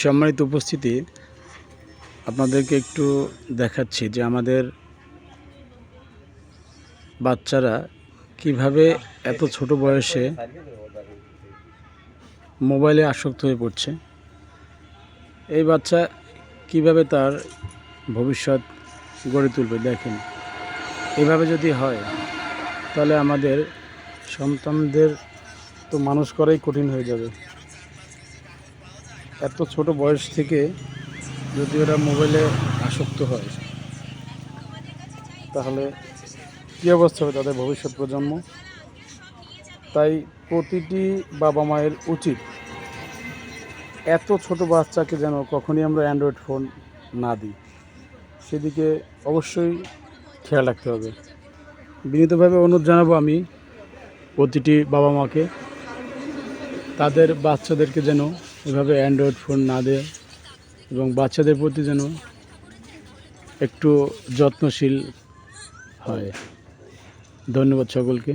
সম্মানিত উপস্থিতি, আপনাদেরকে একটু দেখাচ্ছি যে আমাদের বাচ্চারা কিভাবে এত ছোট বয়সে মোবাইলে আসক্ত হয়ে পড়ছে। এই বাচ্চা কিভাবে তার ভবিষ্যৎ গড়ে তুলবে দেখেন। এভাবে যদি হয় তাহলে আমাদের সন্তানদের তো মানুষ করাই কঠিন হয়ে যাবে। এত ছোট বয়স থেকে যদি ওরা মোবাইলে আসক্ত হয় তাহলে কী অবস্থা হবে তাদের ভবিষ্যৎ প্রজন্ম। তাই প্রতিটি বাবা মায়ের উচিত এত ছোট বাচ্চাকে যেন কখনই আমরা অ্যান্ড্রয়েড ফোন না দিই, সেদিকে অবশ্যই খেয়াল রাখতে হবে। বিনীতভাবে অনুরোধ জানাবো আমি প্রতিটি বাবা মাকে, তাদের বাচ্চাদেরকে যেন এভাবে অ্যান্ড্রয়েড ফোন না দেয় এবং বাচ্চাদের প্রতি যেন একটু যত্নশীল হয়। ধন্যবাদ সকলকে।